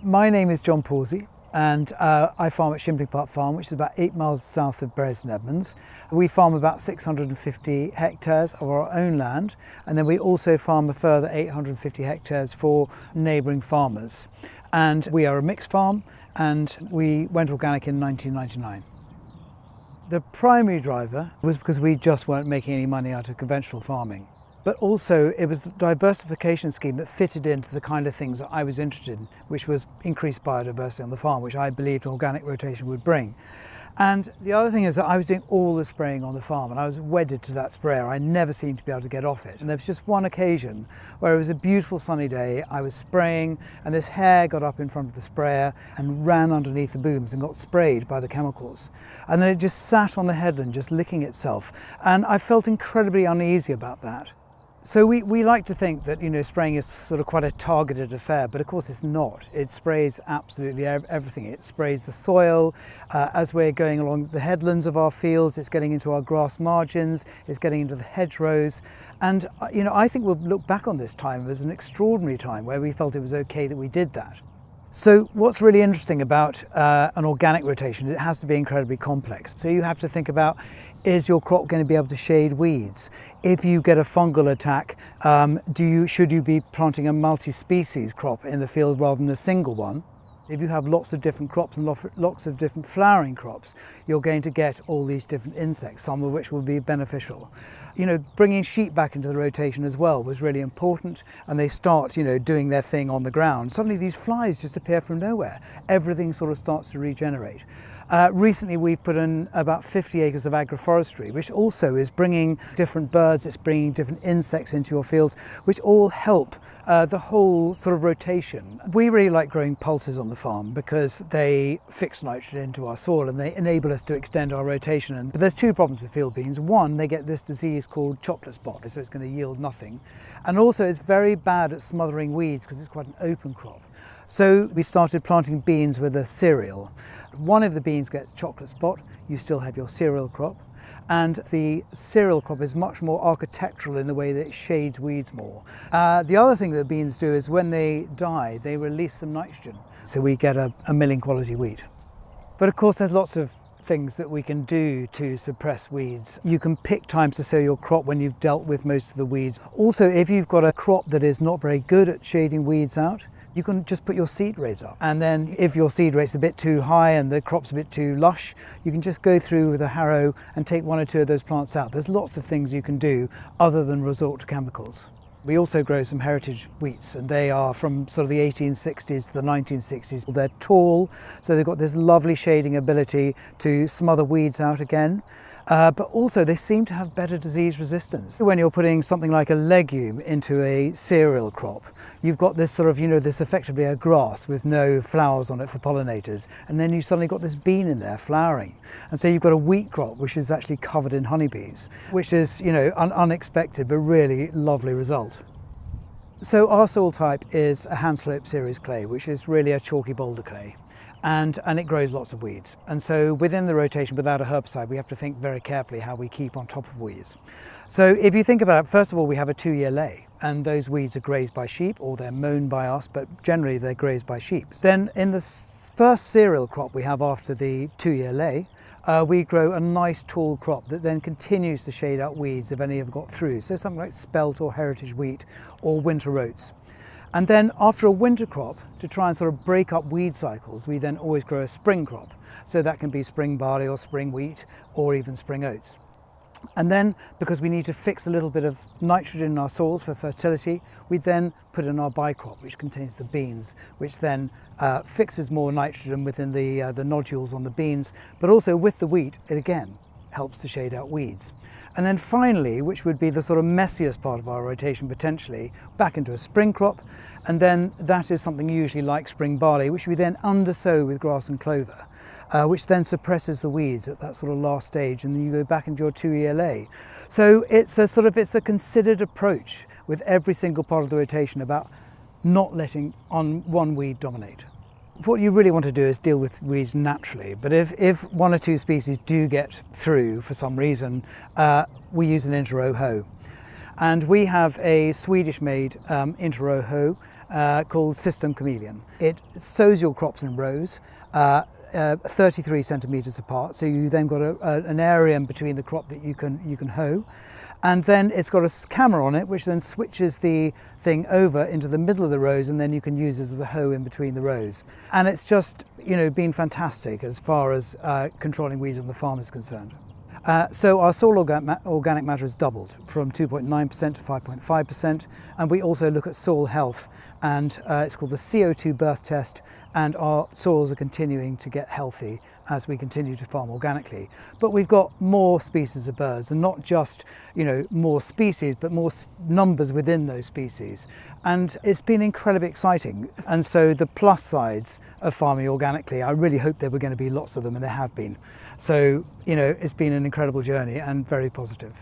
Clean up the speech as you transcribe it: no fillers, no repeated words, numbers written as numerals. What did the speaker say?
My name is John Pawsey, and I farm at Shimpling Park Farm, which is about 8 miles south of Bury St Edmunds. We farm about 650 hectares of our own land, and then we also farm a further 850 hectares for neighbouring farmers. And we are a mixed farm, and we went organic in 1999. The primary driver was because we just weren't making any money out of conventional farming. But also it was the diversification scheme that fitted into the kind of things that I was interested in, which was increased biodiversity on the farm, which I believed organic rotation would bring. And the other thing is that I was doing all the spraying on the farm, and I was wedded to that sprayer. I never seemed to be able to get off it. And there was just one occasion where it was a beautiful sunny day, I was spraying, and this hare got up in front of the sprayer and ran underneath the booms and got sprayed by the chemicals. And then it just sat on the headland, just licking itself. And I felt incredibly uneasy about that. So we like to think that, spraying is sort of quite a targeted affair, but of course it's not. It sprays absolutely everything. It sprays the soil as we're going along the headlands of our fields. It's getting into our grass margins. It's getting into the hedgerows. And, I think we'll look back on this time as an extraordinary time where we felt it was okay that we did that. So what's really interesting about an organic rotation is it has to be incredibly complex. So you have to think about, is your crop going to be able to shade weeds? If you get a fungal attack, should you be planting a multi-species crop in the field rather than a single one? If you have lots of different crops and lots of different flowering crops, you're going to get all these different insects, some of which will be beneficial. Bringing sheep back into the rotation as well was really important, and they start, doing their thing on the ground. Suddenly these flies just appear from nowhere. Everything sort of starts to regenerate. Recently we've put in about 50 acres of agroforestry, which also is bringing different birds, it's bringing different insects into your fields, which all help the whole sort of rotation. We really like growing pulses on the farm because they fix nitrogen into our soil and they enable us to extend our rotation. But there's two problems with field beans. One, they get this disease called chocolate spot, so it's going to yield nothing. And also it's very bad at smothering weeds because it's quite an open crop. So we started planting beans with a cereal. One of the beans gets chocolate spot, you still have your cereal crop. And the cereal crop is much more architectural in the way that it shades weeds more. The other thing that beans do is when they die, they release some nitrogen. So we get a milling quality wheat. But of course there's lots of things that we can do to suppress weeds. You can pick times to sow your crop when you've dealt with most of the weeds. Also, if you've got a crop that is not very good at shading weeds out, you can just put your seed rates up. And then if your seed rate's a bit too high and the crop's a bit too lush, you can just go through with a harrow and take one or two of those plants out. There's lots of things you can do other than resort to chemicals. We also grow some heritage wheats, and they are from sort of the 1860s to the 1960s. They're tall, so they've got this lovely shading ability to smother weeds out again. But also they seem to have better disease resistance. When you're putting something like a legume into a cereal crop, you've got this sort of, this effectively a grass with no flowers on it for pollinators, and then you suddenly got this bean in there flowering. And so you've got a wheat crop which is actually covered in honeybees, which is, unexpected but really lovely result. So our soil type is a hand slope series clay, which is really a chalky boulder clay. And it grows lots of weeds. And so within the rotation, without a herbicide, we have to think very carefully how we keep on top of weeds. So if you think about it, first of all, we have a 2-year lay, and those weeds are grazed by sheep or they're mown by us, but generally they're grazed by sheep. Then in the first cereal crop we have after the 2-year lay, we grow a nice tall crop that then continues to shade out weeds if any have got through. So something like spelt or heritage wheat or winter oats. And then after a winter crop, to try and sort of break up weed cycles, we then always grow a spring crop. So that can be spring barley or spring wheat or even spring oats. And then, because we need to fix a little bit of nitrogen in our soils for fertility, we then put in our bycrop, which contains the beans, which then fixes more nitrogen within the nodules on the beans. But also with the wheat, it again helps to shade out weeds. And then finally, which would be the sort of messiest part of our rotation potentially, back into a spring crop. And then that is something usually like spring barley, which we then undersow with grass and clover, which then suppresses the weeds at that sort of last stage. And then you go back into your 2-year lay. So it's a considered approach with every single part of the rotation about not letting one weed dominate. What you really want to do is deal with weeds naturally, but if one or two species do get through for some reason, we use an inter-row hoe. And we have a Swedish-made inter-row hoe, called System Chameleon. It sows your crops in rows, 33 centimetres apart, so you then got an area in between the crop that you can hoe. And then it's got a camera on it which then switches the thing over into the middle of the rows, and then you can use it as a hoe in between the rows. And it's just, been fantastic as far as controlling weeds on the farm is concerned. So our soil organic matter has doubled from 2.9% to 5.5%, and we also look at soil health, and it's called the CO2 birth test, and our soils are continuing to get healthy as we continue to farm organically. But we've got more species of birds, and not just more species, but more numbers within those species. And it's been incredibly exciting. And so the plus sides of farming organically, I really hope there were going to be lots of them, and there have been. So it's been an incredible journey and very positive.